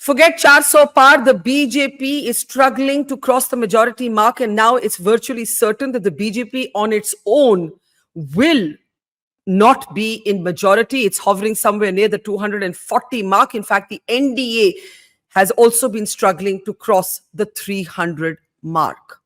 Forget 400 par, the BJP is struggling to cross the majority mark, and now it's virtually certain that the BJP on its own will not be in majority. It's hovering somewhere near the 240 mark. In fact, the NDA has also been struggling to cross the 300 mark.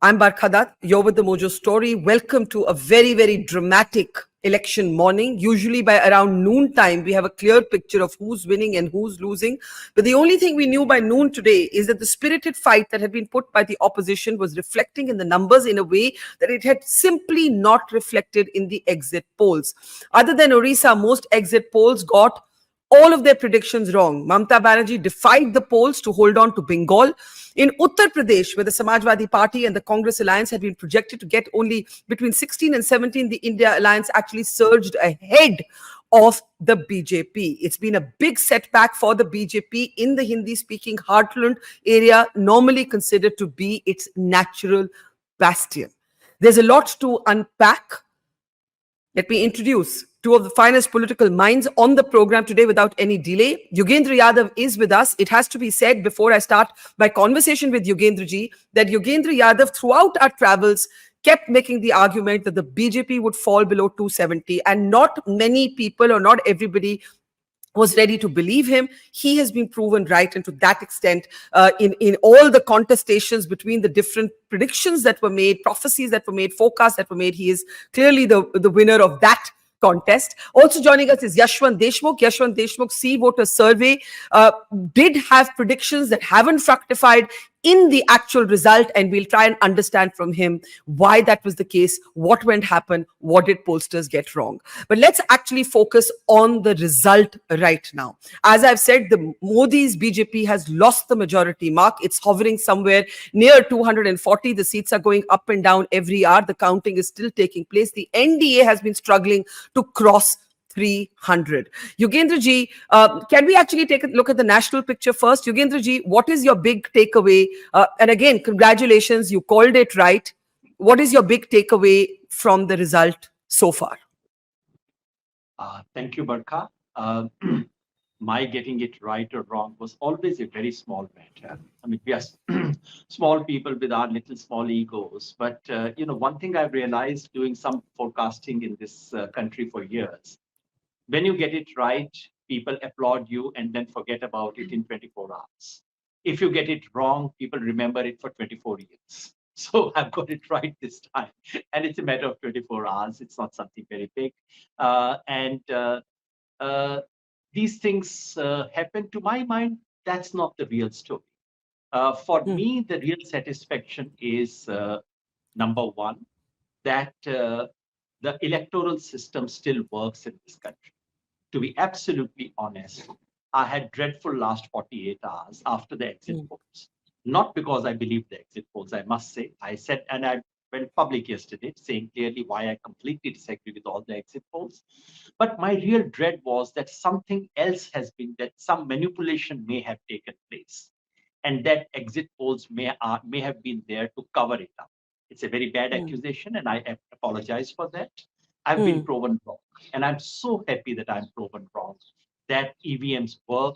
I'm Barkha Dutt. You're with the Mojo Story. Welcome to a very, very dramatic election morning. Usually by around noon time, we have a clear picture of who's winning and who's losing. But the only thing we knew by noon today is that the spirited fight that had been put by the opposition was reflecting in the numbers in a way that it had simply not reflected in the exit polls. Other than Orissa, most exit polls got all of their predictions wrong. Mamata Banerjee defied the polls to hold on to Bengal. In Uttar Pradesh, where the Samajwadi Party and the Congress alliance had been projected to get only between 16 and 17, the India alliance actually surged ahead of the BJP. It's been a big setback for the BJP in the Hindi-speaking heartland area, normally considered to be its natural bastion. There's a lot to unpack. Let me introduce two of the finest political minds on the program today without any delay. Yogendra Yadav is with us. It has to be said before I start my conversation with Yogendra ji that Yogendra Yadav throughout our travels kept making the argument that the BJP would fall below 270, and not many people or not everybody was ready to believe him. He has been proven right, and to that extent, in all the contestations between the different predictions that were made, prophecies that were made, forecasts that were made, he is clearly the winner of that contest. Also joining us is Yashwant Deshmukh. Yashwant Deshmukh, C Voter Survey, did have predictions that haven't fructified in the actual result, and we'll try and understand from him why that was the case, what went happen, what did pollsters get wrong. But let's actually focus on the result right now. As I've said, the Modi's BJP has lost the majority mark. It's hovering somewhere near 240. The seats are going up and down every hour. The counting is still taking place. The NDA has been struggling to cross 300. Yogendra ji, can we actually take a look at the national picture first? Yogendra ji, what is your big takeaway? And again, congratulations, you called it right. What is your big takeaway from the result so far? Thank you, Barkha. My getting it right or wrong was always a very small matter. I mean, we are small people with our little small egos. But, one thing I've realized doing some forecasting in this country for years, when you get it right, people applaud you and then forget about it in 24 hours. If you get it wrong, people remember it for 24 years. So I've got it right this time. And it's a matter of 24 hours. It's not something very big. These things happen. To my mind, that's not the real story. For me, the real satisfaction is, number one, that the electoral system still works in this country. To be absolutely honest, I had dreadful last 48 hours after the exit polls. Not because I believe the exit polls, I must say. I said, and I went public yesterday saying clearly why I completely disagree with all the exit polls. But my real dread was that something else has been, that some manipulation may have taken place, and that exit polls may have been there to cover it up. It's a very bad accusation, and I apologize for that. I've been proven wrong, and I'm so happy that I'm proven wrong, that EVMs work,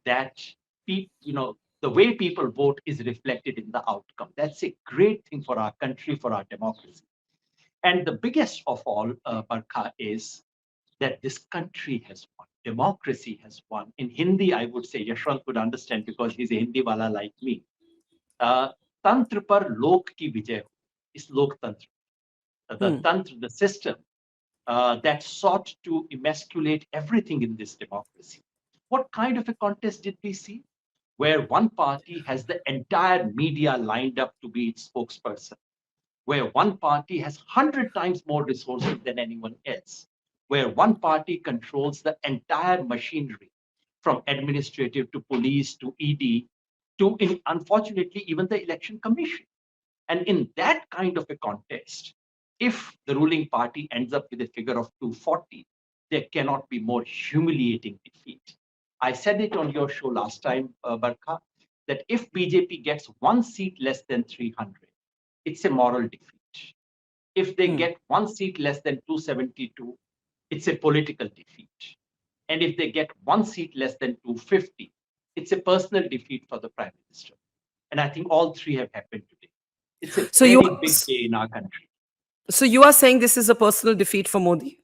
that the way people vote is reflected in the outcome. That's a great thing for our country, for our democracy. And the biggest of all, Barkha, is that this country has won. Democracy has won. In Hindi, I would say, Yashwant could understand because he's a Hindi wala like me. Tantra par lok ki vijay is loktantra. The tantra, the system, that sought to emasculate everything in this democracy. What kind of a contest did we see? Where one party has the entire media lined up to be its spokesperson, where one party has 100 times more resources than anyone else, where one party controls the entire machinery, from administrative to police to ED to, unfortunately, even the election commission. And in that kind of a contest, if the ruling party ends up with a figure of 240, there cannot be more humiliating defeat. I said it on your show last time, Barkha, that if BJP gets one seat less than 300, it's a moral defeat. If they get one seat less than 272, it's a political defeat. And if they get one seat less than 250, it's a personal defeat for the Prime Minister. And I think all three have happened today. It's a So very big day in our country. so you are saying this is a personal defeat for Modi?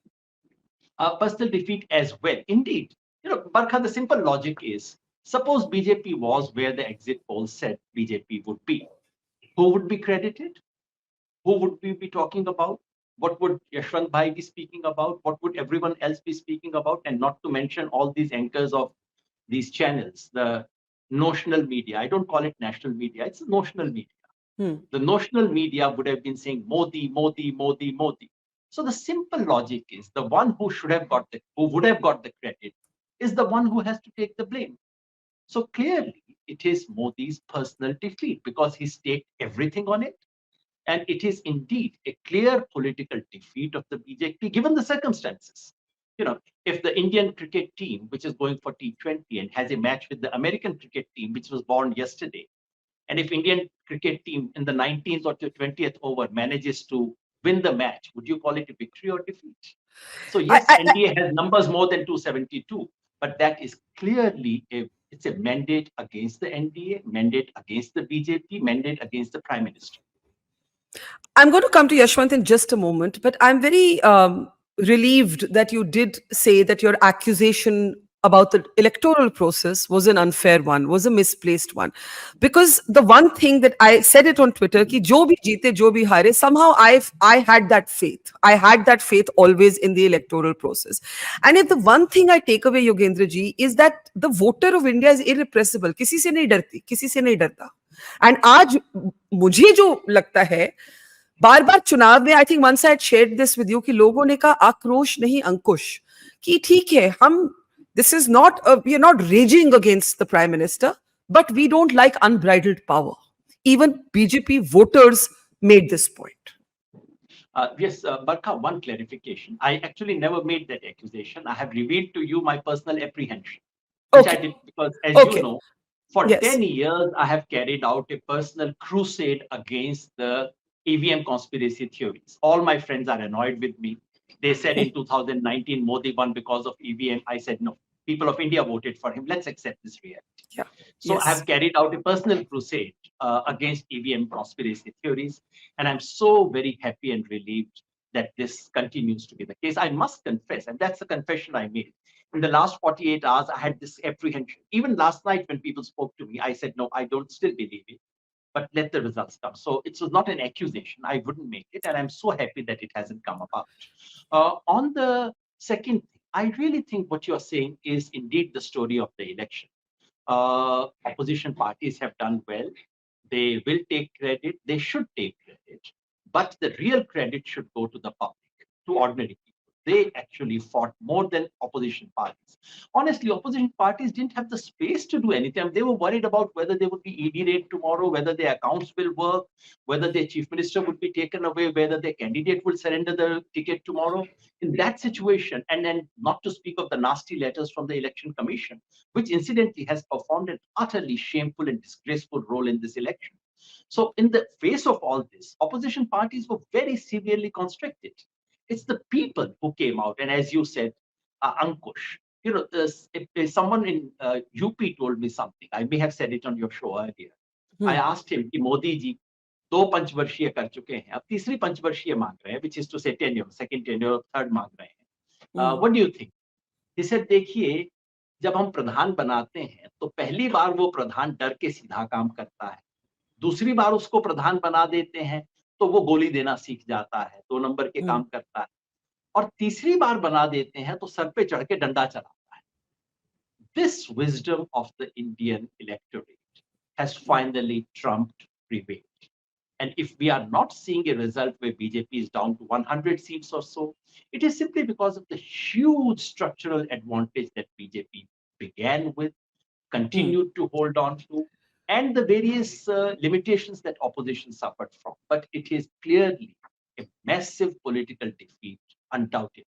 Personal defeat as well. Indeed. Barkha, the simple logic is, suppose BJP was where the exit polls said BJP would be. Who would be credited? Who would we be talking about? What would Yashwant Bhai be speaking about? What would everyone else be speaking about? And not to mention all these anchors of these channels, the notional media. I don't call it national media, it's notional media. The notional media would have been saying Modi, Modi, Modi, Modi. So the simple logic is the one who would have got the credit is the one who has to take the blame. So clearly it is Modi's personal defeat because he staked everything on it. And it is indeed a clear political defeat of the BJP, given the circumstances. If the Indian cricket team, which is going for T20 and has a match with the American cricket team, which was born yesterday, and if Indian cricket team in the 19th or 20th over manages to win the match, would you call it a victory or defeat? So yes, NDA has numbers more than 272, but that is clearly it's a mandate against the NDA, mandate against the BJP, mandate against the Prime Minister. I'm going to come to Yashwant in just a moment, but I'm very relieved that you did say that your accusation about the electoral process was an unfair one, was a misplaced one. Because the one thing that I said it on Twitter, ki jo bhi jeete, jo bhi hare, somehow I had that faith. I had that faith always in the electoral process. And if the one thing I take away, Yogendra ji, is that the voter of India is irrepressible. Kisi se nahi darti, kisi se nahi darta. And आज मुझे जो लगता है बार बार चुनाव में, I think once I shared this with you, कि लोगों ने कहा आक्रोश नहीं अंकुश, कि ठीक है हम this is not we are not raging against the prime minister but we don't like unbridled power. Even BJP voters made this point. Yes, Barkha, one clarification. I actually never made that accusation. I have revealed to you my personal apprehension, which I did because, as you know, for 10 years, I have carried out a personal crusade against the EVM conspiracy theories. All my friends are annoyed with me. They said in 2019, Modi won because of EVM. I said, no, people of India voted for him. Let's accept this reality. Yeah. So I have carried out a personal crusade against EVM conspiracy theories. And I'm so very happy and relieved that this continues to be the case. I must confess, and that's the confession I made. In the last 48 hours, I had this apprehension. Even last night when people spoke to me, I said, no, I don't still believe it, but let the results come. So it was not an accusation. I wouldn't make it. And I'm so happy that it hasn't come about. On the second thing, I really think what you're saying is indeed the story of the election. Opposition parties have done well. They will take credit. They should take credit. But the real credit should go to the public, to ordinary people. They actually fought more than opposition parties. Honestly, opposition parties didn't have the space to do anything. They were worried about whether there would be ED raid tomorrow, whether their accounts will work, whether their chief minister would be taken away, whether their candidate will surrender the ticket tomorrow. In that situation, and then not to speak of the nasty letters from the Election Commission, which incidentally has performed an utterly shameful and disgraceful role in this election. So in the face of all this, opposition parties were very severely constricted. It's the people who came out. And as you said, Ankush, if someone in UP told me something, I may have said it on your show earlier. I asked him, Modi ji, 2 पंचवर्षीय कर चुके हैं, अब तीसरी पंचवर्षीय मांग रहे हैं, which is to say tenure, second tenure, third मांग रहे हैं. What do you think? He said, देखिए, जब हम प्रधान बनाते हैं, तो पहली बार वो प्रधान डर के सीधा काम करता है. दूसरी बार उसको प्रधान बना देते हैं तो वो गोली देना सीख जाता है, 2 नंबर के काम करता है, और तीसरी बार बना देते हैं तो सर पे चढ़ के डंडा चलाता है. This wisdom of the Indian electorate has finally trumped prevailed. And if we are not seeing a result where BJP is down to 100 seats or so, it is simply because of the huge structural advantage that BJP began with, continued to hold on to, and the various limitations that opposition suffered from. But it is clearly a massive political defeat, undoubtedly.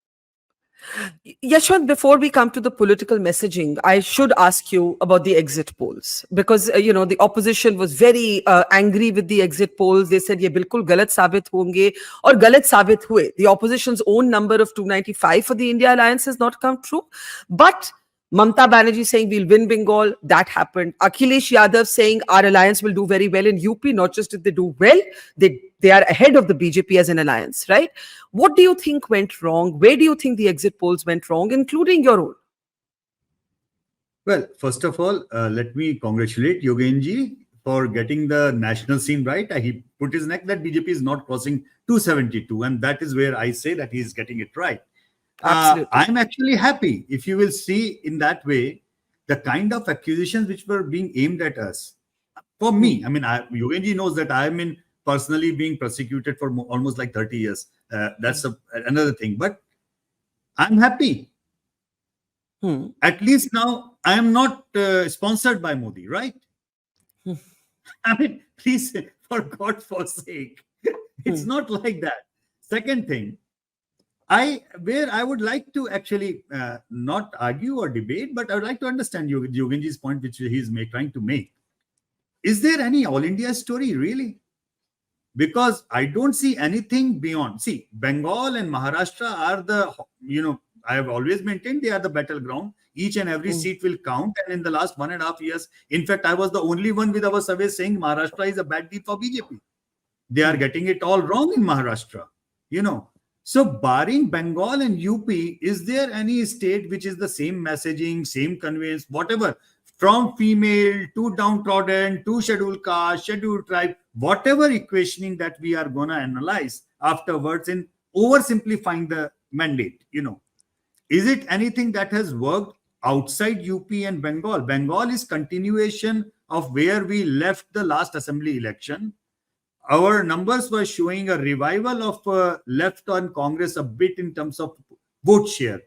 Yashwant, before we come to the political messaging, I should ask you about the exit polls, because the opposition was very angry with the exit polls. They said, "Ye bilkul galat sabit honge," or galat sabit hue. The opposition's own number of 295 for the India Alliance has not come true. But Mamta Banerjee saying we'll win Bengal. That happened. Akhilesh Yadav saying our alliance will do very well in UP. Not just if they do well, they are ahead of the BJP as an alliance, right? What do you think went wrong? Where do you think the exit polls went wrong, including your own? Well, first of all, let me congratulate Yogenji for getting the national scene right. He put his neck that BJP is not crossing 272, and that is where I say that he is getting it right. Absolutely. I'm actually happy if you will see in that way the kind of accusations which were being aimed at us. For me, I mean, Yogenji knows that I'm in personally being prosecuted for almost like 30 years. That's another thing. But I'm happy. At least now I am not sponsored by Modi, right? I mean, please, for God's sake, it's not like that. Second thing, where I would like to actually not argue or debate, but I would like to understand Yogenji's point, which he's trying to make. Is there any all India story really? Because I don't see anything beyond. See, Bengal and Maharashtra are the, I have always maintained they are the battleground. Each and every seat will count. And in the last 1.5 years, in fact, I was the only one with our survey saying Maharashtra is a bad deal for BJP. They are getting it all wrong in Maharashtra, So barring Bengal and UP, is there any state which is the same messaging, same conveyance, whatever, from female to downtrodden to scheduled caste, scheduled tribe, whatever equationing that we are going to analyze afterwards in oversimplifying the mandate, Is it anything that has worked outside UP and Bengal? Bengal is continuation of where we left the last assembly election. Our numbers were showing a revival of left on Congress a bit in terms of vote share.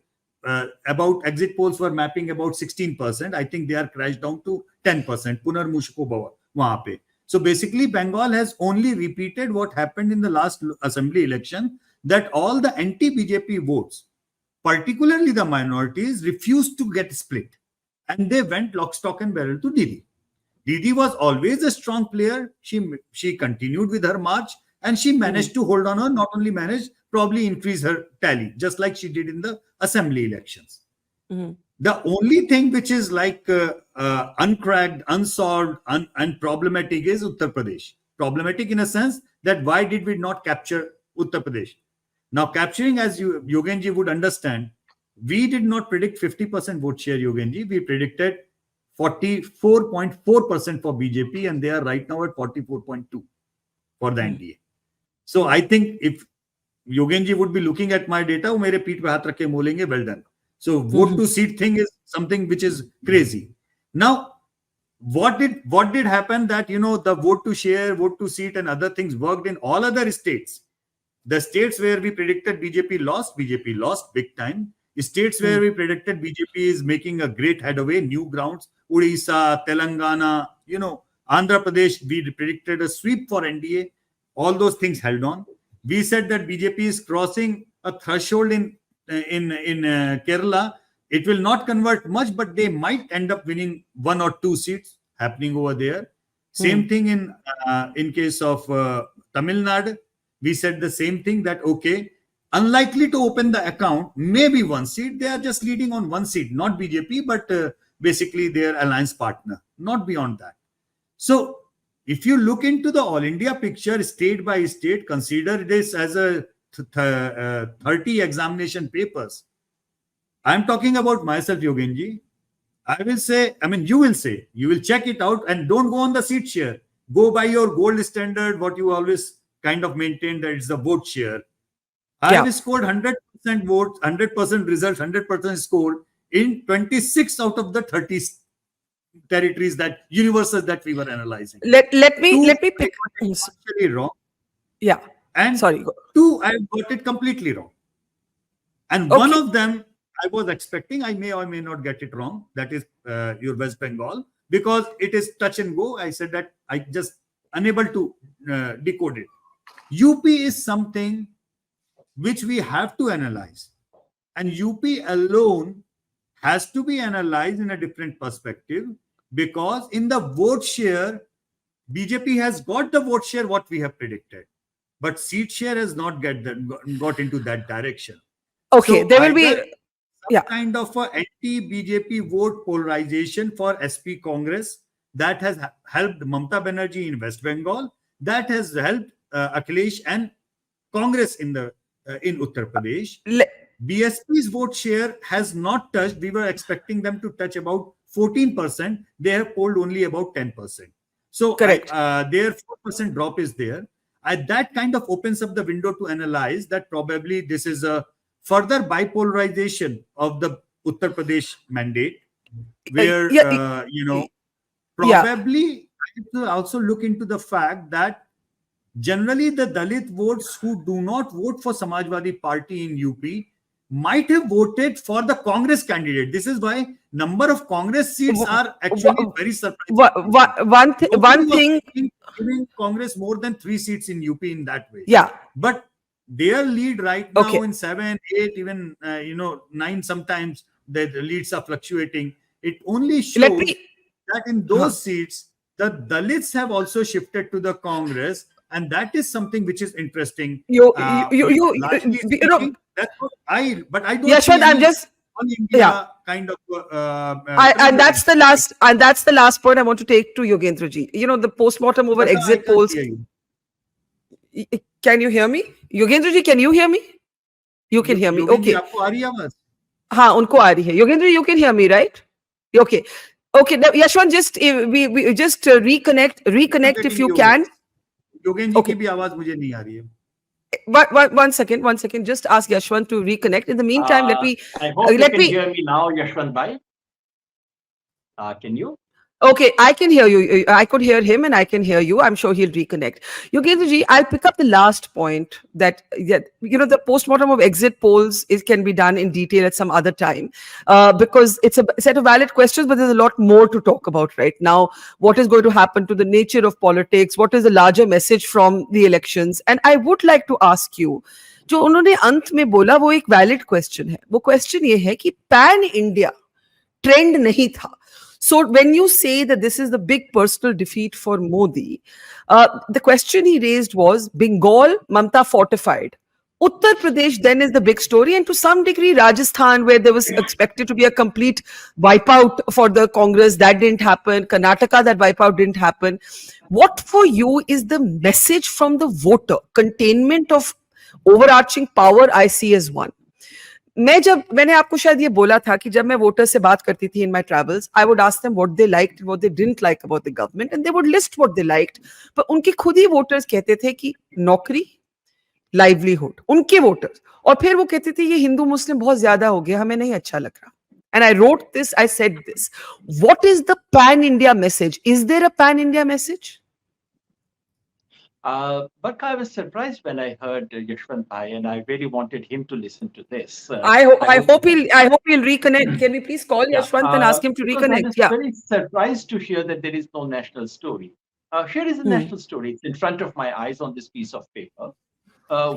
About exit polls were mapping about 16%. I think they are crashed down to 10%. Punar mushko bhava wahan pe. So basically, Bengal has only repeated what happened in the last assembly election, that all the anti-BJP votes, particularly the minorities, refused to get split. And they went lock, stock and barrel to Didi. Didi was always a strong player. She continued with her march and she managed to hold on her, not only managed, probably increase her tally, just like she did in the assembly elections. The only thing which is like uncracked, unsolved, and problematic is Uttar Pradesh. Problematic in a sense that why did we not capture Uttar Pradesh? Now, capturing, as Yogenji would understand, we did not predict 50% vote share, Yogenji. We predicted 44.4% for BJP, and they are right now at 44.2% for the NDA. So I think if Yogenji would be looking at my data, mere peeth pe haath rakh ke molenge, well done. So vote to seat thing is something which is crazy. Now, what did happen that, the vote to share, vote to seat and other things worked in all other states. The states where we predicted BJP lost big time. States where we predicted BJP is making a great headway, new grounds, Odisha, Telangana, Andhra Pradesh, we predicted a sweep for NDA. All those things held on. We said that BJP is crossing a threshold in Kerala. It will not convert much, but they might end up winning 1 or 2 seats happening over there. Same thing in case of Tamil Nadu. We said the same thing, that, okay, unlikely to open the account, maybe 1 seat. They are just leading on 1 seat, not BJP, but basically their alliance partner, not beyond that. So if you look into the all India picture, state by state, consider this as a 30 examination papers. I'm talking about myself, Yogenji. I will say, you will say, you will check it out and don't go on the seat share. Go by your gold standard, what you always kind of maintain, that it's the vote share. I have scored 100% votes, 100% results, 100% score in 26 out of the 30 territories, that universes that we were analyzing. Let me pick actually wrong. Yeah. And sorry. 2, I got it completely wrong. And one of them I was expecting, I may or may not get it wrong. That is your West Bengal, because it is touch and go. I said that I just unable to decode it. UP is something which we have to analyze, and UP alone has to be analyzed in a different perspective, because in the vote share, BJP has got the vote share what we have predicted, but seat share has not got into that direction. Okay, So there will be Yeah. kind of a anti-BJP vote polarization for SP Congress that has helped Mamata Banerjee in West Bengal, that has helped Akhilesh and Congress in Uttar Pradesh. Le- BSP's vote share has not touched. We were expecting them to touch about 14%. They have polled only about 10%. So Correct. their 4% drop is there. That kind of opens up the window to analyze that probably this is a further bipolarization of the Uttar Pradesh mandate, where Yeah. Yeah. probably I have to also look into the fact that generally the Dalit votes who do not vote for Samajwadi Party in UP might have voted for the Congress candidate. This is why number of Congress seats are actually very surprising. One Nobody was thing. giving Congress more than 3 seats in UP in that way. Yeah. But their lead right now Okay. in 7, 8, even 9 sometimes, the leads are fluctuating. It only Let shows me. that in those seats, the Dalits have also shifted to the Congress, and that is something which is interesting. Largely speaking, that's what but I don't see Yashwant, I'm any just. on Yeah. India kind of And phenomenon. that's the last point I want to take to Yogendra ji. The postmortem over Barkha, I exit can't polls. hear you. Can you hear me? Yogendra ji, can you hear me? You can hear me. Yogen ji Okay. आपको आ रही है आवाज? हाँ, उनको आ रही है. Yogendra, you can hear me, right? Okay. Okay. Now, Yashwant, just we just reconnect if you can. योगेन जी की Okay. भी आवाज मुझे नहीं आ रही है. One second. Just ask Yashwant to reconnect. In the meantime, let me. I hope you Let can me. hear me now, Yashwant Bhai. Can you? Okay, I can hear you. I could hear him and I can hear you. I'm sure he'll reconnect. Yogendra ji, I'll pick up the last point that, the postmortem of exit polls can be done in detail at some other time because it's a set of valid questions, but there's a lot more to talk about right now. What is going to happen to the nature of politics? What is the larger message from the elections? And I would like to ask you, जो उन्होंने अंत में बोला वो एक valid question है. वो question ये है कि पैन इंडिया ट्रेंड नहीं था. So when you say that this is the big personal defeat for Modi, the question he raised was Bengal, Mamta fortified. Uttar Pradesh then is the big story, and to some degree Rajasthan, where there was expected to be a complete wipeout for the Congress, that didn't happen. Karnataka, that wipeout didn't happen. What for you is the message from the voter? Containment of overarching power I see as one. मैंने आपको शायद ये बोला था कि जब मैं voter से बात करती थी in my travels, I would ask them what they liked, what they didn't like about the government, and they would list what they liked. पर उनके खुद ही वोटर्स कहते थे कि नौकरी, लाइवलीहुड, उनके वोटर्स. और फिर वो कहते थे ये हिंदू मुस्लिम बहुत ज्यादा हो गया, हमें नहीं अच्छा लग रहा. And I wrote this, I said this. What is the pan India message? Is there a pan India message? But I was surprised when I heard Yashwant Bhai, and I really wanted him to listen to this. I hope he'll reconnect. Can we please call Yashwant and ask him to because I reconnect? was Yeah. very surprised to hear that there is no national story. Here is a national story. It's in front of my eyes on this piece of paper,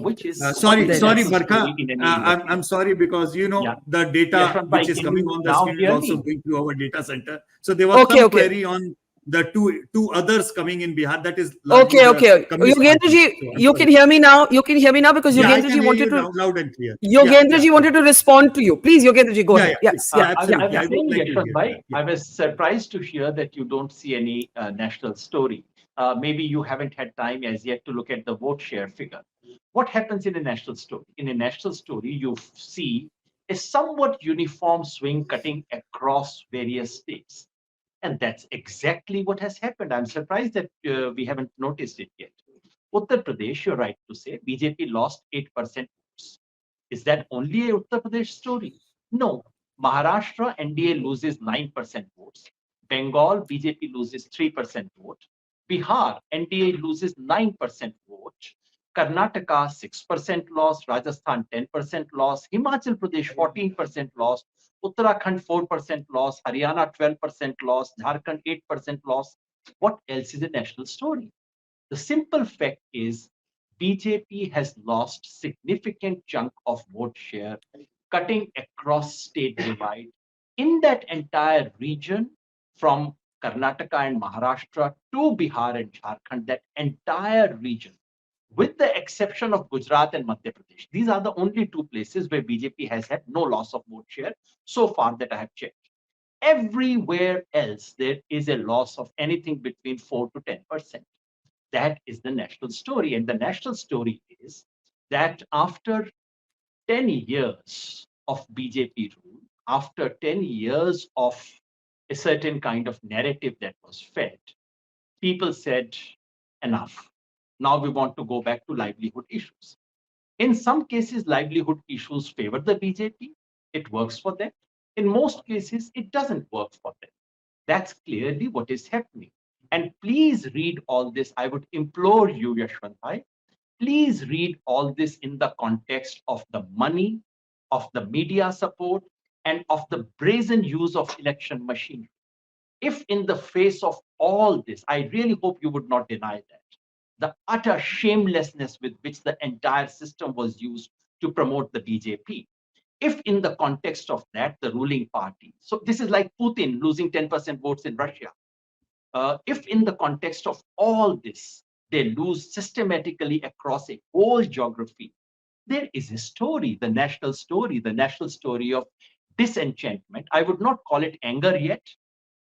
which is sorry, national Barkha. story in any I'm sorry because Yeah. the data Yashwant Bhai, which is can coming you on the now screen is hear also me? going through our data center. So there was Okay, some okay. query on the two others coming in Bihar. That is largely Okay. the Communist Yogendra Party. ji, So I'm you sorry. can hear me now. You can hear me now because Yeah, I Yogendra can ji hear wanted you to. loud and clear. Yogendra ji wanted to respond to you. Please, Yogendra ji, go ahead. Yeah. Yes, I Absolutely. was I would saying, like to Yashwant hear Bhai, that. Yeah. I was surprised to hear that you don't see any national story. Maybe you haven't had time as yet to look at the vote share figure. What happens in a national story? In a national story, you see a somewhat uniform swing cutting across various states. And that's exactly what has happened. I'm surprised that we haven't noticed it yet. Uttar Pradesh, you're right to say, BJP lost 8% votes. Is that only a Uttar Pradesh story? No. Maharashtra, NDA loses 9% votes. Bengal, BJP loses 3% vote. Bihar, NDA loses 9% vote. Karnataka, 6% loss. Rajasthan, 10% loss. Himachal Pradesh, 14% loss. Uttarakhand, 4% loss. Haryana, 12% loss. Jharkhand, 8% loss. What else is a national story? The simple fact is BJP has lost significant chunk of vote share, cutting across state divide in that entire region from Karnataka and Maharashtra to Bihar and Jharkhand, that entire region. with the exception of Gujarat and Madhya Pradesh. These are the only two places where BJP has had no loss of vote share so far that I have checked. Everywhere else, there is a loss of anything between 4 to 10%. That is the national story. And the national story is that after 10 years of BJP rule, after 10 years of a certain kind of narrative that was fed, people said, enough. Now we want to go back to livelihood issues. In some cases, livelihood issues favor the BJP. It works for them. In most cases, it doesn't work for them. That's clearly what is happening. And please read all this. I would implore you, Yashwant Bhai, please read all this in the context of the money, of the media support, and of the brazen use of election machinery. If in the face of all this, I really hope you would not deny that, the utter shamelessness with which the entire system was used to promote the BJP, if in the context of that, the ruling party, so this is like Putin losing 10% votes in Russia. If in the context of all this, they lose systematically across a whole geography, there is a story, the national story of disenchantment. I would not call it anger yet,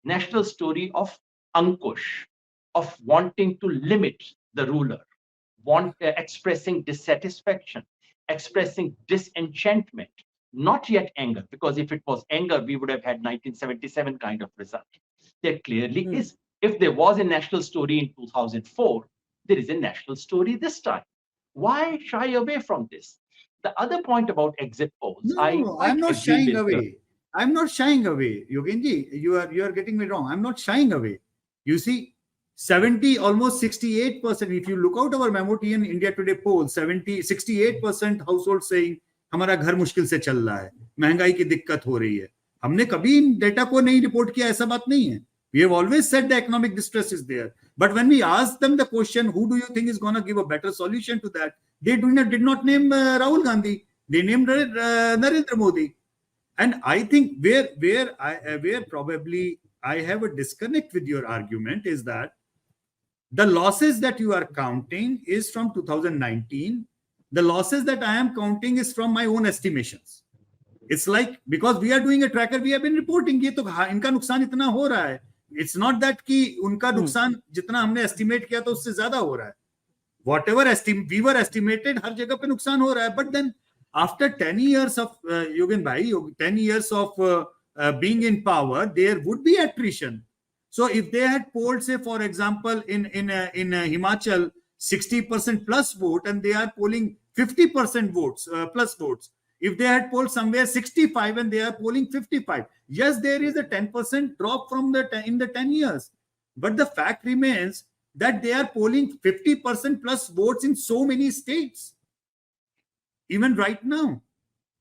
national story of ankush, of wanting to limit the ruler, expressing dissatisfaction, expressing disenchantment, not yet anger, because if it was anger, we would have had 1977 kind of result. There clearly is. If there was a national story in 2004, there is a national story this time. Why shy away from this? The other point about exit polls, No, I'm not shying away. I'm not shying away. Yogenji, you are getting me wrong. I'm not shying away. You see, 70, almost 68%. If you look out our Memotian India Today poll, 68% households saying हमारा घर मुश्किल से चल रहा है, महंगाई की दिक्कत हो रही है. हमने कभी इन डेटा को नहीं रिपोर्ट किया, ऐसा बात नहीं है. We have always said the economic distress is there. But when we ask them the question, who do you think is going to give a better solution to that? They did not name Rahul Gandhi. They named Narendra Modi. And I think where probably I have a disconnect with your argument is that the losses that you are counting is from 2019. The losses that I am counting is from my own estimations. It's like, because we are doing a tracker, we have been reporting, ये तो इनका नुकसान इतना हो रहा है. It's not that कि उनका नुकसान जितना हमने estimate किया तो उससे ज्यादा हो रहा है. Whatever we were estimated, हर जगह पे नुकसान हो रहा है. But then after 10 years of Yogen Bhai, 10 years of being in power, there would be attrition. So if they had polled, say for example, in Himachal 60% plus vote, and they are polling 50% votes plus votes. If they had polled somewhere 65 and they are polling 55, yes, there is a 10% drop from in the 10 years. But the fact remains that they are polling 50% plus votes in so many states, even right now.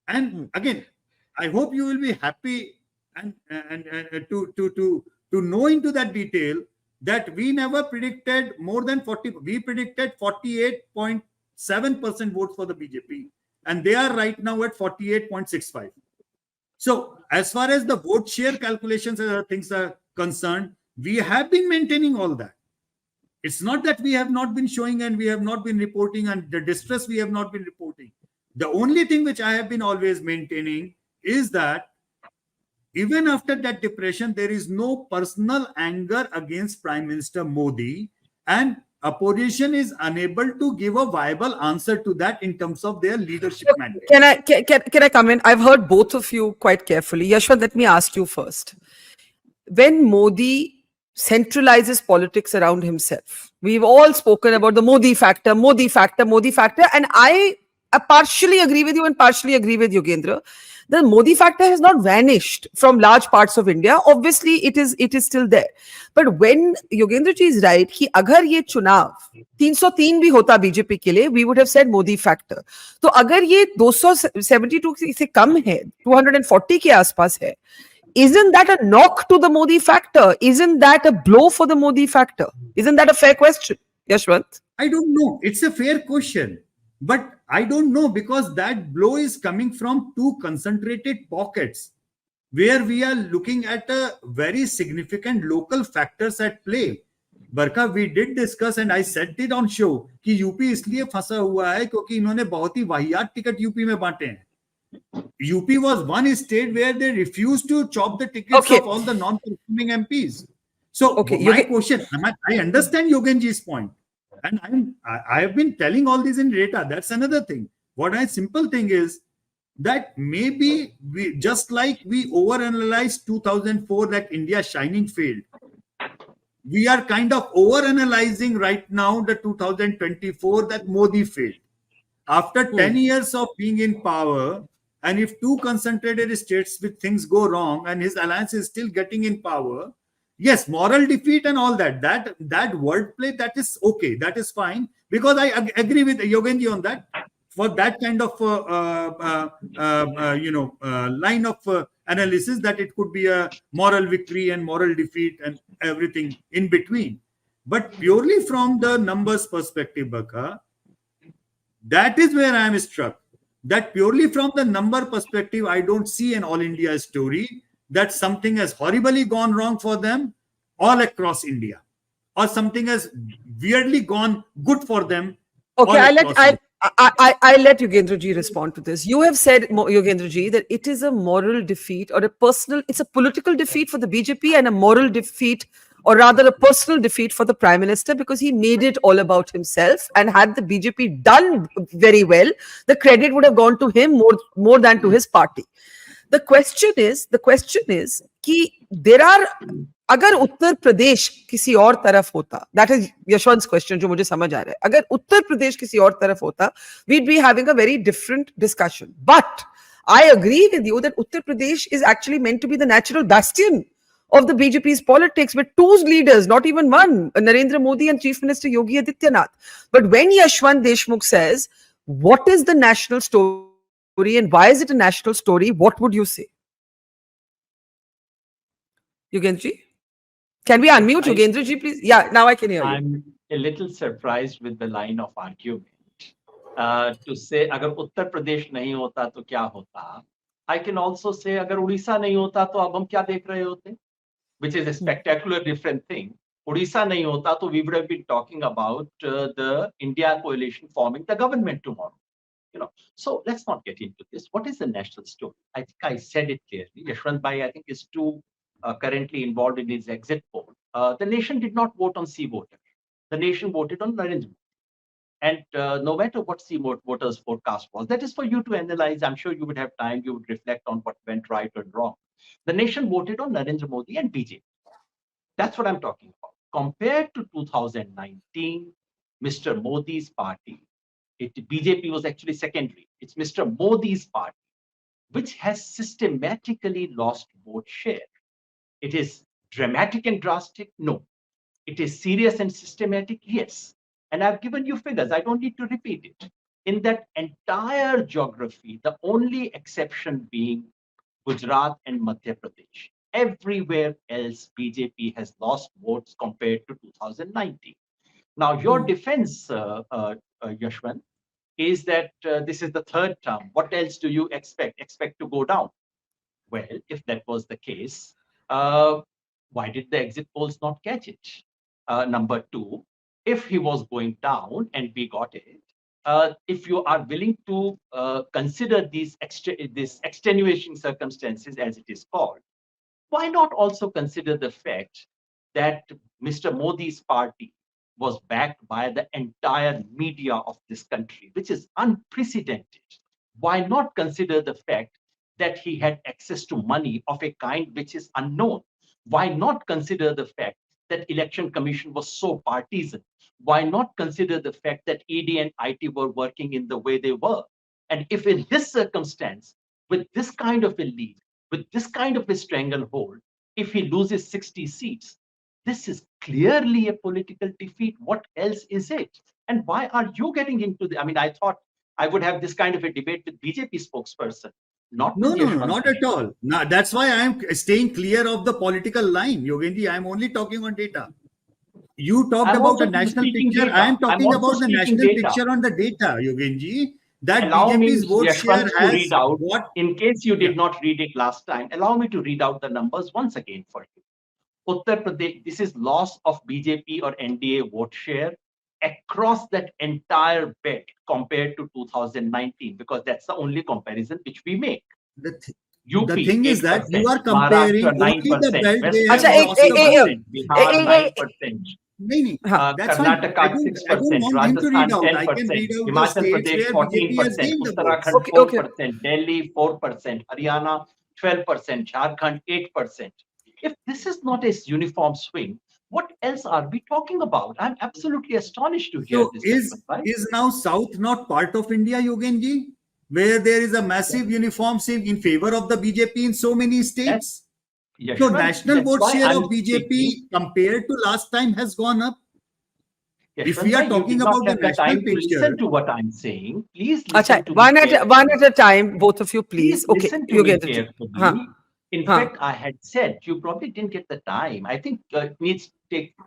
And again, I hope you will be happy and to know into that detail that we never predicted more than 40. We predicted 48.7% votes for the BJP. And they are right now at 48.65. So as far as the vote share calculations and other things are concerned, we have been maintaining all that. It's not that we have not been showing and we have not been reporting, and the distress we have not been reporting. The only thing which I have been always maintaining is that even after that depression, there is no personal anger against Prime Minister Modi, and opposition is unable to give a viable answer to that in terms of their leadership mandate. Can I come in? I've heard both of you quite carefully. Yashwant, let me ask you first. When Modi centralizes politics around himself, we've all spoken about the Modi factor, and I partially agree with you and partially agree with Yogendra. The Modi factor has not vanished from large parts of India. Obviously, it is still there. But when Yogendra ji is right, कि अगर ये चुनाव 303 भी होता BJP के लिए, we would have said Modi factor. तो अगर ये 272 से कम है, 240 के आसपास है, isn't that a knock to the Modi factor? Isn't that a blow for the Modi factor? Isn't that a fair question, Yashwant? I don't know. It's a fair question. But I don't know, because that blow is coming from two concentrated pockets where we are looking at a very significant local factors at play. बरका, we did discuss and I said it on show कि UP इसलिए फंसा हुआ है क्योंकि इन्होंने बहुत ही वाहियात टिकट यूपी में बांटे हैं. UP was one state where they refused to chop the tickets Okay. of all the non-performing MPs. So Okay, my question, I understand Yogenji's point, and I have been telling all this in data. That's another thing. What I simple thing is that maybe we, just like we overanalyzed 2004 that India shining failed, we are kind of overanalyzing right now the 2024 that Modi failed. After 10 years of being in power, and if two concentrated states with things go wrong and his alliance is still getting in power, yes, moral defeat and all that wordplay, that is okay, that is fine, because I agree with Yogenji on that. For that kind of line of analysis, that it could be a moral victory and moral defeat and everything in between. But purely from the numbers perspective, Barkha, that is where I am struck. That purely from the number perspective, I don't see an all India story that something has horribly gone wrong for them all across India, or something has weirdly gone good for them. Okay, I'll let Yogendra ji respond to this. You have said, Yogendra ji, that it is a moral defeat or a personal, it's a political defeat for the BJP and a moral defeat, or rather a personal defeat for the Prime Minister, because he made it all about himself. And had the BJP done very well, the credit would have gone to him more than to his party. The question is कि there are, अगर उत्तर प्रदेश किसी और तरफ होता, that is यशवंत's question जो मुझे समझ आ रहा है, अगर उत्तर प्रदेश किसी और तरफ होता, we'd be having a very different discussion. But I agree with you that Uttar Pradesh is actually meant to be the natural bastion of the BJP's politics, with two leaders, not even one, Narendra Modi and Chief Minister Yogi Adityanath. But when Yashwant Deshmukh says, what is the national story and why is it a national story, what would you say? Yogendra ji? Can we unmute Yogendra ji, please? Yeah, now I can hear you. I'm a little surprised with the line of argument. To say, अगर उत्तर प्रदेश नहीं होता तो क्या होता? I can also say, अगर उड़ीसा नहीं होता तो अब हम क्या देख रहे होते? Which is a spectacular different thing. Odisha nahi hota, so we would have been talking about the India coalition forming the government tomorrow. So let's not get into this. What is the national story? I think I said it clearly. Yashwant Bhai, I think, is too currently involved in his exit poll. The nation did not vote on C voter. The nation voted on Narendra Modi. And no matter what C voters' forecast was, that is for you to analyze. I'm sure you would have time. You would reflect on what went right or wrong. The nation voted on Narendra Modi and BJP. That's what I'm talking about. Compared to 2019, Mr. Modi's party, BJP was actually secondary. It's Mr. Modi's party, which has systematically lost vote share. It is dramatic and drastic? No. It is serious and systematic? Yes. And I've given you figures. I don't need to repeat it. In that entire geography, the only exception being Gujarat and Madhya Pradesh. Everywhere else, BJP has lost votes compared to 2019. Now, your defense, Yashwant, is that this is the third term. What else do you expect? Expect to go down? Well, if that was the case, why did the exit polls not catch it? Number two, if he was going down and we got it, if you are willing to consider these extenuating circumstances, as it is called, why not also consider the fact that Mr. Modi's party was backed by the entire media of this country, which is unprecedented? Why not consider the fact that he had access to money of a kind which is unknown? Why not consider the fact that election commission was so partisan? Why not consider the fact that ED and IT were working in the way they were? And if in this circumstance, with this kind of a lead, with this kind of a stranglehold, if he loses 60 seats, this is clearly a political defeat. What else is it? And why are you getting into the, I mean, I thought I would have this kind of a debate with BJP spokesperson. Not at all. No, that's why I am staying clear of the political line, Yogendra. I am only talking on data. You talked about the national picture. I am talking about the national picture on the data, Yogendra. That BJP's vote share has read out, what, in case you did not read it last time, allow me to read out the numbers once again for you. Uttar Pradesh, this is loss of BJP or NDA vote share across that entire belt compared to 2019, because that's the only comparison which we make. The, th- the UP thing is that you 8%, are comparing Maharashtra only the 9%, belt West they have अच्छा Bengal एक lost एक the vote. एक 6%, Bihar एक 9%, नहीं नहीं, हाँ that's fine. I don't Karnataka want him to read 6%, out. I can 10%, read out the Himachal states Pradesh where BJP has 14%, gained the votes. Uttarakhand okay okay 4%, Delhi 4%, Haryana 12%, Jharkhand 8%. If this is not a uniform swing, what else are we talking about? I'm absolutely astonished to hear So this. is now South not part of India, Yogenji, where there is a massive uniform swing in favor of the BJP in so many That's, states? So Yashwant, national that's vote why share I'm of speaking. BJP compared to last time has gone up. If we are Yashwant, you talking did not about the have the national time to listen picture, to what I'm saying. Please अच्छा listen to me one carefully. at a time both of you Please please okay listen to me Yogendra ji हाँ carefully. In हाँ fact, I had said you probably didn't get the time. I think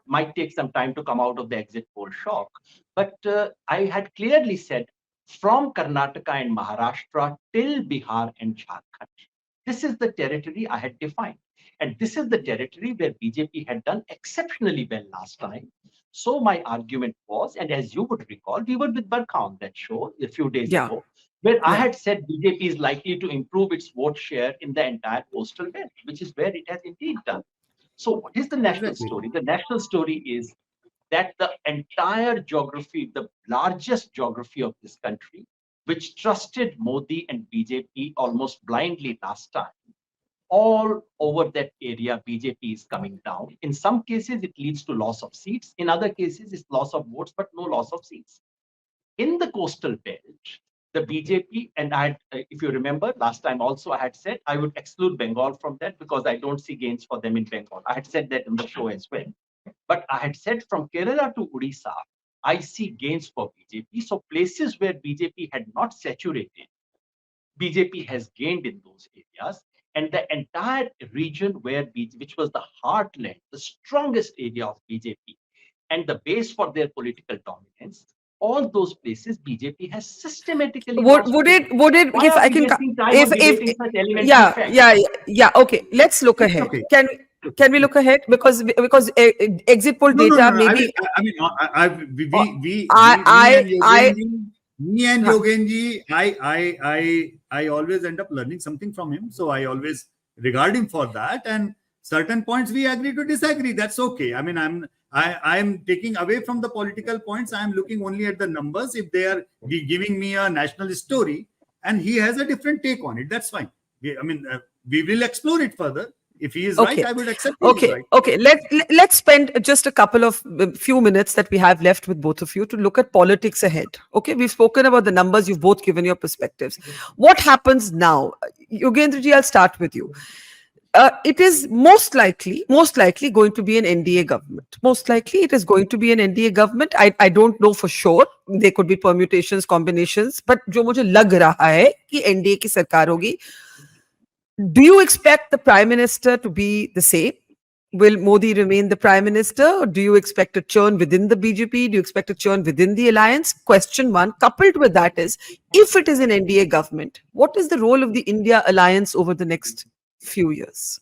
might take some time to come out of the exit poll shock. But I had clearly said from Karnataka and Maharashtra till Bihar and Jharkhand. This is the territory I had defined. And this is the territory where BJP had done exceptionally well last time. So my argument was, and as you would recall, we were with Barkha on that show a few days yeah ago, where I yeah had said BJP is likely to improve its vote share in the entire coastal belt, which is where it has indeed done. So, what is the national exactly. story? The national story is that the entire geography, the largest geography of this country, which trusted Modi and BJP almost blindly last time, all over that area, BJP is coming down. In some cases, it leads to loss of seats. In other cases, it's loss of votes, but no loss of seats. In the coastal belt, the BJP, and if you remember, last time also I had said I would exclude Bengal from that because I don't see gains for them in Bengal. I had said that in the show as well. But I had said from Kerala to Odisha, I see gains for BJP. So places where BJP had not saturated, BJP has gained in those areas. And the entire region where which was the heartland, the strongest area of BJP, and the base for their political dominance, all those places BJP has systematically lost. would it Why if are I we can wasting time on if debating such elementary yeah facts? yeah yeah okay let's look It's ahead okay. can we look ahead because exit poll No. data I will. maybe I mean, I me and huh, Yogenji, I always end up learning something from him. So I always regard him for that. And certain points we agree to disagree. That's okay. I mean, I'm taking away from the political points. I'm looking only at the numbers. If they are giving me a national story, and he has a different take on it, that's fine. We will explore it further. If he is right, okay I would accept he is right. okay let's spend just a couple of few minutes that we have left with both of you to look at politics ahead. Okay, we've spoken about the numbers, you've both given your perspectives. What happens now? Yogendra ji, I'll start with you. It is most likely going to be an NDA government. Most likely it is going to be an NDA government. I don't know for sure. There could be permutations, combinations, but जो मुझे लग रहा है कि NDA की सरकार होगी. Do you expect the prime minister to be the same? Will Modi remain the prime minister? Or do you expect a churn within the BJP? Do you expect a churn within the alliance? Question one. Coupled with that is, if it is an NDA government, what is the role of the India alliance over the next few years?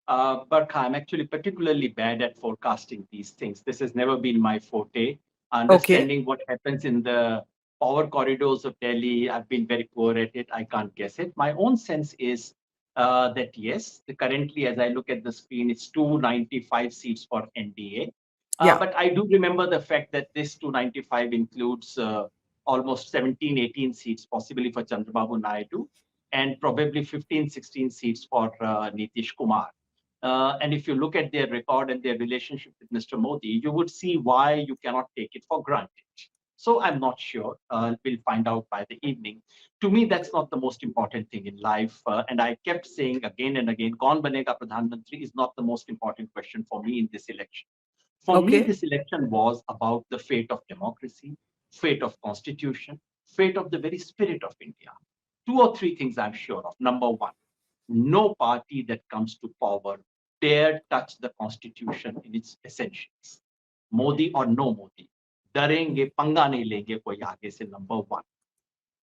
But I'm actually particularly bad at forecasting these things. This has never been my forte. Understanding what happens in the power corridors of Delhi, I've been very poor at it. I can't guess it. My own sense is that yes, currently, as I look at the screen, it's 295 seats for NDA. Yeah. But I do remember the fact that this 295 includes almost 17, 18 seats, possibly for Chandrababu Naidu, and probably 15, 16 seats for Nitish Kumar. And if you look at their record and their relationship with Mr. Modi, you would see why you cannot take it for granted. So I'm not sure. We'll find out by the evening. To me, that's not the most important thing in life. And I kept saying again and again, Kaun banega Pradhan Mantri is not the most important question for me in this election. For me, this election was about the fate of democracy, fate of constitution, fate of the very spirit of India. Two or three things I'm sure of. Number one, no party that comes to power dare touch the constitution in its essentials. Modi or no Modi. Darenge, panga nahi lenge koi aage se, number one.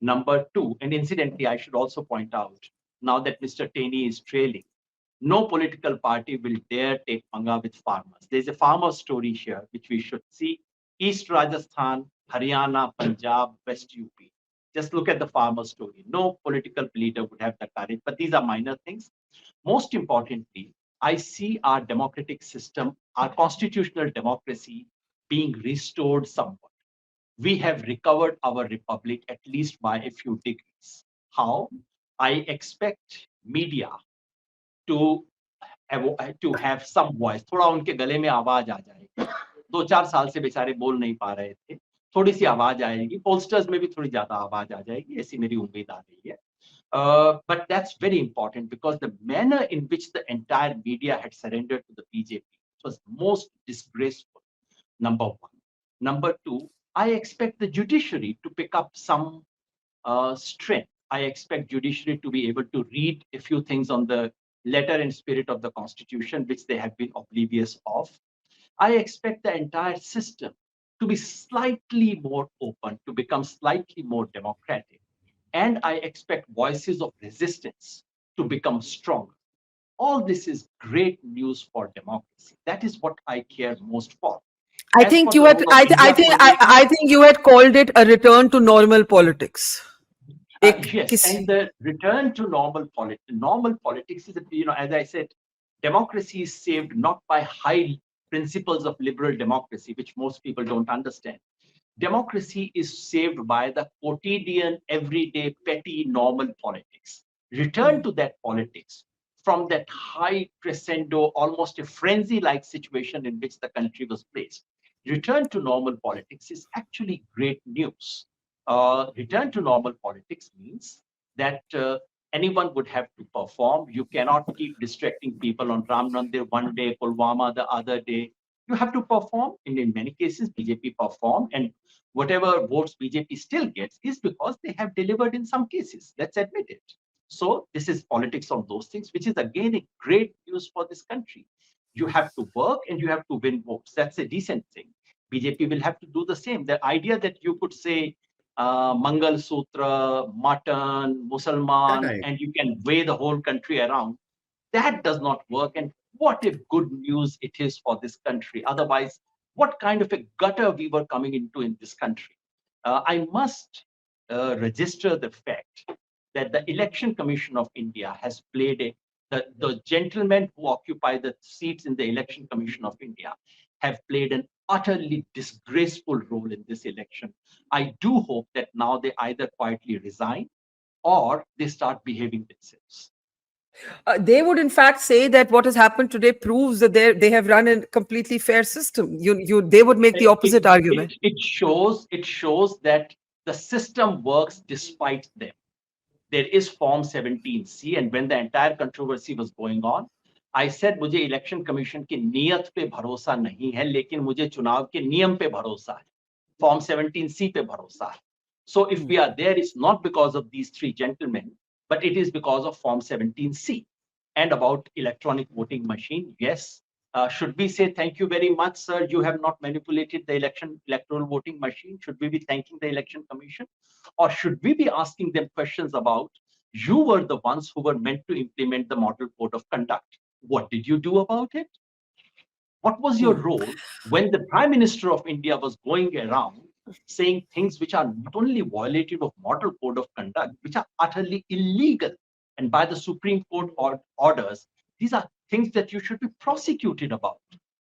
Number two, and incidentally, I should also point out, now that Mr. Taney is trailing, No political party will dare take panga with farmers. There's a farmer story here, which we should see. East Rajasthan, Haryana, Punjab, West UP. Just look at the farmer story. No political leader would have the courage, but these are minor things. Most importantly, I see our democratic system, our constitutional democracy being restored somewhat. We have recovered our republic at least by a few degrees. How? I expect media to have some voice. थोड़ा उनके गले में आवाज आ जाएगी. 2-4 साल से बेचारे बोल नहीं पा रहे थे. थोड़ी सी आवाज आएगी. पोलस्टर्स में भी थोड़ी ज्यादा आवाज आ जाएगी. ऐसी मेरी उम्मीद आ रही है. But that's very important because the manner in which the entire media had surrendered to the BJP was most disgraceful. Number one. Number two, I expect the judiciary to pick up some strength. I expect judiciary to be able to read a few things on the letter and spirit of the Constitution, which they have been oblivious of. I expect the entire system to be slightly more open, to become slightly more democratic. And I expect voices of resistance to become stronger. All this is great news for democracy. That is what I care most for. I think you had. I think you had called it a return to normal politics. Yes, and the return to normal politics. Normal politics is, as I said, democracy is saved not by high principles of liberal democracy, which most people don't understand. Democracy is saved by the quotidian, everyday, petty, normal politics. Return to that politics from that high crescendo, almost a frenzy-like situation in which the country was placed. Return to normal politics is actually great news. Return to normal politics means that anyone would have to perform. You cannot keep distracting people on Ram Mandir one day, Pulwama the other day. You have to perform. And in many cases, BJP performed. And whatever votes BJP still gets is because they have delivered in some cases. Let's admit it. So this is politics of those things, which is again a great news for this country. You have to work and you have to win votes. That's a decent thing. BJP will have to do the same. The idea that you could say Mangal Sutra, mutton, Musalman, and you can weigh the whole country around, that does not work. And what a good news it is for this country. Otherwise, what kind of a gutter we were coming into in this country. I must register the fact that the Election Commission of India has played the gentlemen who occupy the seats in the Election Commission of India have played an utterly disgraceful role in this election. I do hope that now they either quietly resign or they start behaving themselves. They would, in fact, say that what has happened today proves that they have run a completely fair system. They would make the opposite argument. It shows that the system works despite them. There is Form 17C, and when the entire controversy was going on, I said, मुझे election commission की नियत पे भरोसा नहीं है, लेकिन मुझे चुनाव के नियम पे भरोसा है. Form 17C पे भरोसा है. So if we are there, it's not because of these three gentlemen, but it is because of Form 17C. And about electronic voting machine, yes. Should we say thank you very much, sir? You have not manipulated the electoral voting machine. Should we be thanking the election commission? Or should we be asking them questions about, you were the ones who were meant to implement the model code of conduct. What did you do about it? What was your role when the Prime Minister of India was going around saying things which are not only violative of model code of conduct, which are utterly illegal, and by the Supreme Court orders, these are things that you should be prosecuted about.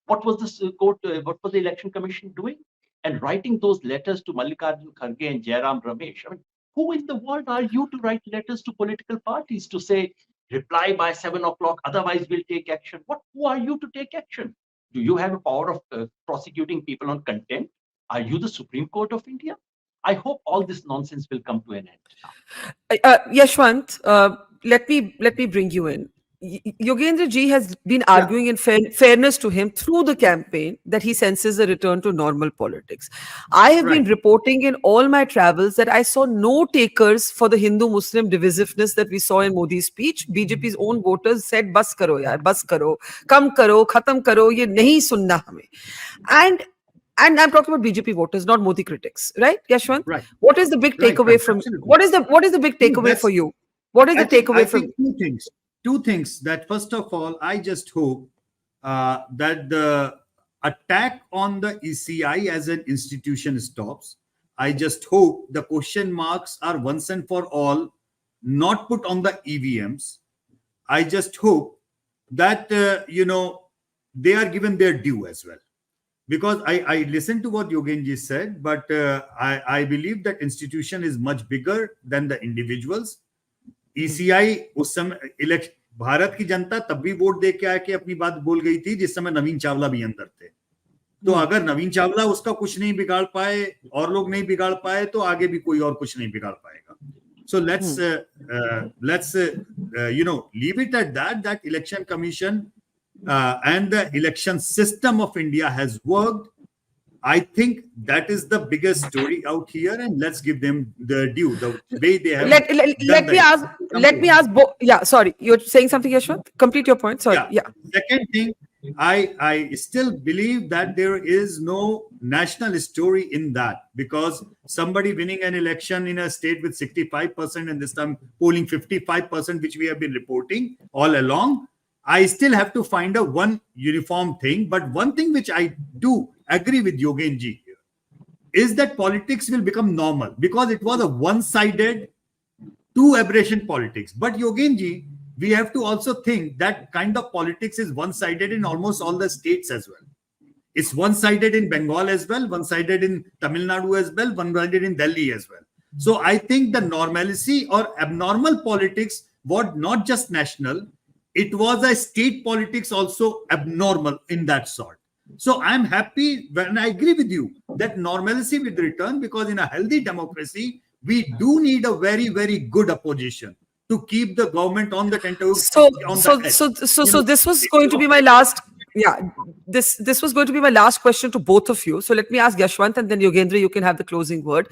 What was what was the Election Commission doing? And writing those letters to Mallikarjun Kharge and Jairam Ramesh. I mean, who in the world are you to write letters to political parties to say, reply by 7 o'clock, otherwise we'll take action? Who are you to take action? Do you have a power of prosecuting people on contempt? Are you the Supreme Court of India? I hope all this nonsense will come to an end. Yashwant, let me bring you in. Yogendra ji has been arguing in fairness to him through the campaign that he senses a return to normal politics. I have been reporting in all my travels that I saw no takers for the Hindu-Muslim divisiveness that we saw in Modi's speech. BJP's own voters said, "Bas karo yaar, bas karo, kam karo, khatam karo, ye nahi sunna hame." And I'm talking about BJP voters, not Modi critics, right, Yashwant? Right. What is the big takeaway from? Absolutely. What is the big takeaway for you? What is the takeaway from? two things. That first of all, I just hope that the attack on the ECI as an institution stops. I just hope the question marks are once and for all not put on the EVMs. I just hope that they are given their due as well. Because I listened to what Yogendra said, but I believe that institution is much bigger than the individuals. ECI उस समय election, Bharat की जनता तब भी vote दे के आके अपनी बात बोल गई थी जिस समय नवीन चावला भी अंदर थे. तो अगर नवीन चावला उसका कुछ नहीं बिगाड़ पाए और लोग नहीं बिगाड़ पाए तो आगे भी कोई और कुछ नहीं बिगाड़ पाएगा. So let's leave it at that. That election commission and the election system of India has worked. I think that is the biggest story out here, and let's give them the due. The way they have. Let me ask. Yeah, sorry, you're saying something, Yashwant. Complete your point. Sorry. Yeah. Second thing, I still believe that there is no national story in that, because somebody winning an election in a state with 65% and this time polling 55%, which we have been reporting all along, I still have to find a one uniform thing. But one thing which I do agree with Yogendra here is that politics will become normal, because it was a one-sided, two-aberration politics. But Yogendra, we have to also think that kind of politics is one-sided in almost all the states as well. It's one-sided in Bengal as well, one-sided in Tamil Nadu as well, one-sided in Delhi as well. So I think the normalcy or abnormal politics was not just national, it was a state politics also abnormal in that sort. So I'm happy when I agree with you that normalcy will return, because in a healthy democracy, we do need a very, very good opposition to keep the government on the tenterhooks. So this was going to be my last. Yeah, this was going to be my last question to both of you. So let me ask Yashwant, and then Yogendra, you can have the closing word.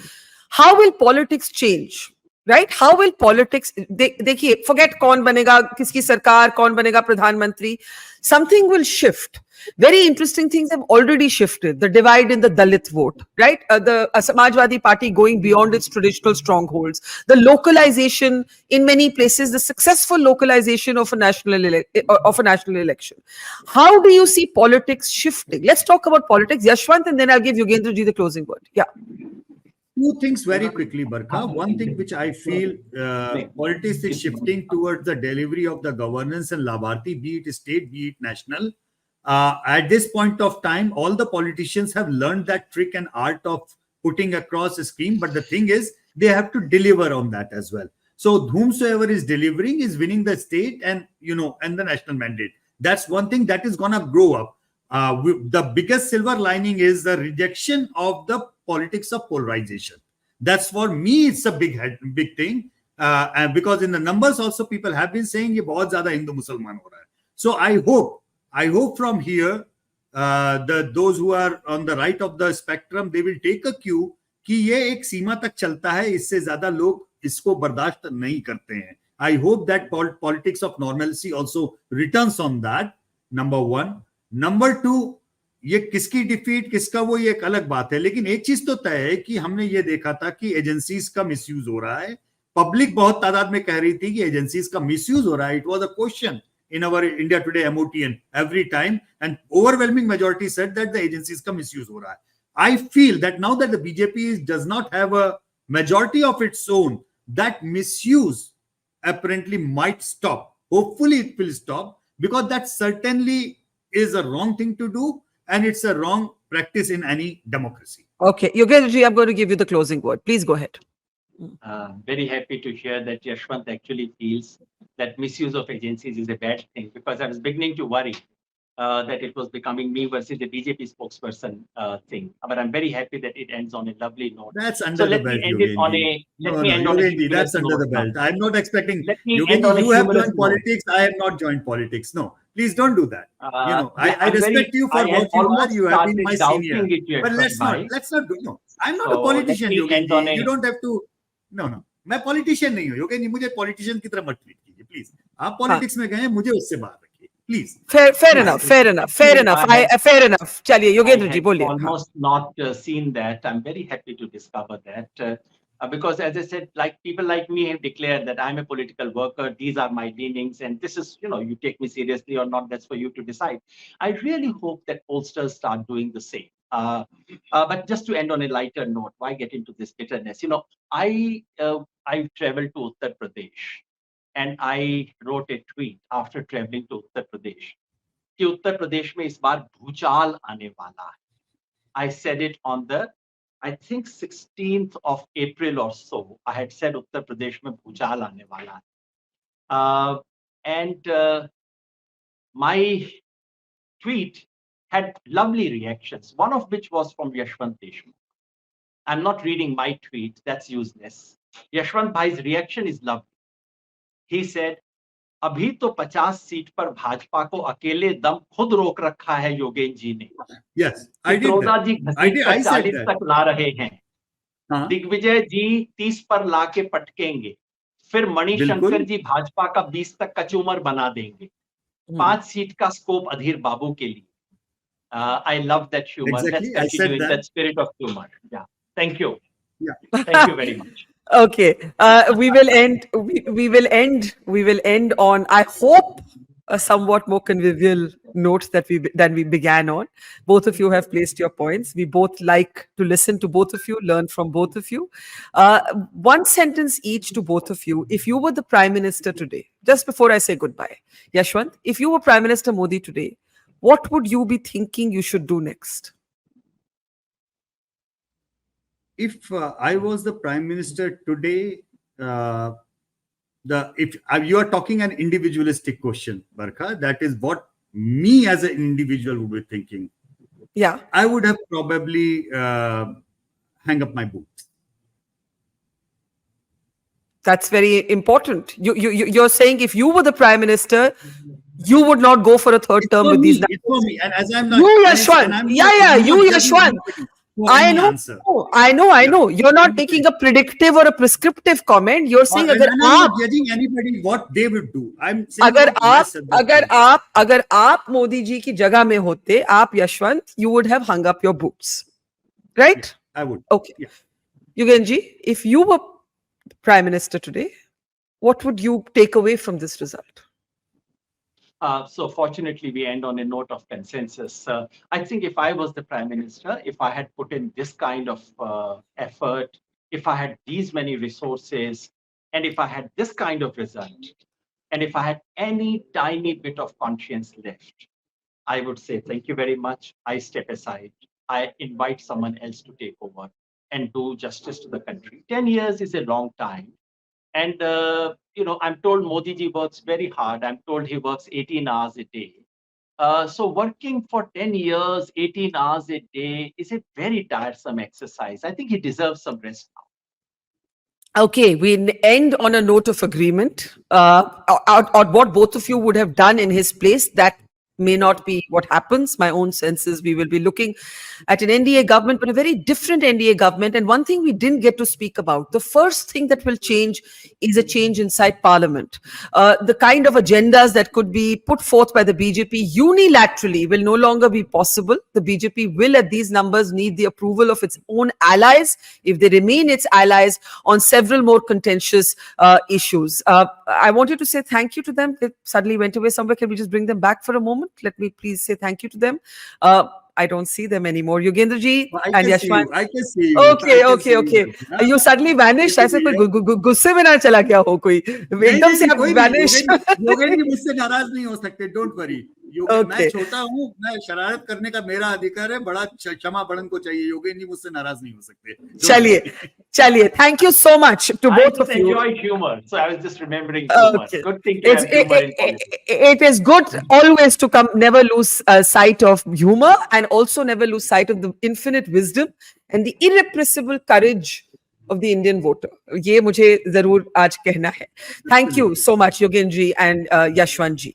How will politics change? Right? How will politics? देखिए, forget कौन बनेगा किसकी सरकार, कौन बनेगा प्रधानमंत्री. Something will shift. Very interesting things have already shifted. The divide in the Dalit vote, right? The Samajwadi Party going beyond its traditional strongholds. The localization in many places, the successful localization of a national election. How do you see politics shifting? Let's talk about politics, Yashwant, and then I'll give Yogendra ji the closing word. Yeah. Two things very quickly, Barkha. One thing which I feel politics is shifting towards the delivery of the governance and Labharti, be it state, be it national. At this point of time, all the politicians have learned that trick and art of putting across a scheme. But the thing is, they have to deliver on that as well. So whomsoever is delivering is winning the state and the national mandate. That's one thing that is gonna grow up. The biggest silver lining is the rejection of the politics of polarization. That's for me, it's a big thing. And because in the numbers also people have been saying, ye bahut zyada Hindu Musliman ho raha hai. So I hope from here, those who are on the right of the spectrum, they will take a cue कि ये एक सीमा तक चलता है, इससे ज्यादा लोग इसको बर्दाश्त नहीं करते हैं. I hope that politics of normalcy also returns on that. Number one. Number two, ये किसकी डिफीट किसका वो ये एक अलग बात है, लेकिन एक चीज तो तय है कि हमने ये देखा था कि एजेंसीज का मिसयूज हो रहा है. पब्लिक बहुत तादाद में कह रही थी कि एजेंसीज का मिसयूज हो रहा है. It was a question in our India Today MOTN every time, and overwhelming majority said that the agencies ka misuse ho raha hai. I feel that now that the BJP does not have a majority of its own, that misuse apparently might stop. Hopefully it will stop, because that certainly is a wrong thing to do, and it's a wrong practice in any democracy. Okay, Yogendra ji, I'm going to give you the closing word. Please go ahead. Very happy to hear that Yashwant actually feels that misuse of agencies is a bad thing, because I was beginning to worry that it was becoming me versus the BJP spokesperson thing. But I'm very happy that it ends on a lovely note. That's under the belt, Yogendra. That's under the belt. I'm not expecting. Yogendra, you have joined politics. I have not joined politics. No, please don't do that. I respect you for what you are. You have been my senior. But let's not do. No, I'm not a politician, Yogendra. You don't have to. No, मैं politician नहीं हूँ. योगेंद्र, मुझे politician की तरह मत treat कीजिए please. आप politics में गए, मुझे उससे बाहर रखिए प्लीज. Fair enough. चलिए योगेंद्र जी बोलिए. Almost not seen that. I'm very happy to discover that. Because as I said, like people like me have declared that I'm a political worker. These are my leanings, and this is, you take me seriously or not. That's for you to decide. I really hope that pollsters start doing the same. But just to end on a lighter note, why get into this bitterness? I traveled to Uttar Pradesh, and I wrote a tweet after traveling to Uttar Pradesh कि उत्तर प्रदेश में इस बार भूचाल आने वाला है. I said it on the, I think 16th of April or so. I had said Uttar Pradesh में भूचाल आने वाला है. And my tweet had lovely reactions, one of which was from Yashwant Deshmukh. I'm not reading my tweet, that's useless. Yashwant Bhai's reaction is lovely. He said, अभी तो 50 seat पर भाजपा को अकेले दम खुद रोक रखा है योगेंद्र जी ने. Yes, I did that. जी घसीट कर 40 तक ला रहे हैं. दिग्विजय जी 30 पर लाके पटकेंगे. फिर मणिशंकर जी भाजपा का 20 तक कचूमर बना देंगे. 5 सीट का स्कोप अधीर बाबू के लिए. I love that humor. Exactly. Let's continue in that spirit of humor. Yeah. Thank you. Yeah. Thank you very much. Okay, we will end. We will end on, I hope, a somewhat more convivial note than we began on. Both of you have placed your points. We both like to listen to both of you, learn from both of you. One sentence each to both of you. If you were the Prime Minister today, just before I say goodbye, Yashwant, if you were Prime Minister Modi today, what would you be thinking you should do next? If I was the Prime Minister today, if you are talking an individualistic question, Barkha, that is what me as an individual would be thinking. Yeah, I would have probably hang up my boots. That's very important. You're saying if you were the Prime Minister, you would not go for a third term with these. It's for me, and as I'm not. You, Yashwant. You, Yashwant. I know. You're not making a predictive or a prescriptive comment. You're saying I'm not judging anybody what they would do. I'm saying अगर आप मोदी जी की जगह में होते, आप Yashwant, you would have hung up your boots, right? Yeah, I would. Okay. Yeah. Yogendra ji, if you were Prime Minister today, what would you take away from this result? So fortunately, we end on a note of consensus. I think if I was the Prime Minister, if I had put in this kind of effort, if I had these many resources, and if I had this kind of result, and if I had any tiny bit of conscience left, I would say, thank you very much. I step aside. I invite someone else to take over and do justice to the country. 10 years is a long time. And, I'm told Modi ji works very hard. I'm told he works 18 hours a day. So working for 10 years, 18 hours a day is a very tiresome exercise. I think he deserves some rest now. Okay, we end on a note of agreement. Or what both of you would have done in his place, that may not be what happens. My own sense is we will be looking at an NDA government, but a very different NDA government. And one thing we didn't get to speak about, the first thing that will change is a change inside Parliament. The kind of agendas that could be put forth by the BJP unilaterally will no longer be possible. The BJP will, at these numbers, need the approval of its own allies, if they remain its allies, on several more contentious issues. I wanted to say thank you to them. They suddenly went away somewhere. Can we just bring them back for a moment? Let me please say thank you to them. I don't see them anymore. Yogendra ji and Yashwant. I can see you. Okay. You suddenly vanished. ऐसे कोई गुस्से में ना चला गया हो कोई. एकदम से आप vanish. योगेंद्र जी मुझसे नाराज नहीं हो सकते. Don't worry. मैं छोटा हूँ, मैं शरारत करने का मेरा अधिकार है. बड़ा क्षमा बड़न को चाहिए. योगेंद्र जी मुझसे नाराज नहीं हो सकते. चलिए. Thank you so much to both of you. I enjoy humor, so I was just remembering humor. Okay. Good thing to have humor in politics. It is good always to never lose sight of humor, and also never lose sight of the infinite wisdom and the irrepressible courage of the Indian voter. ये मुझे जरूर आज कहना है. Thank you so much, Yogendra ji and Yashwant ji.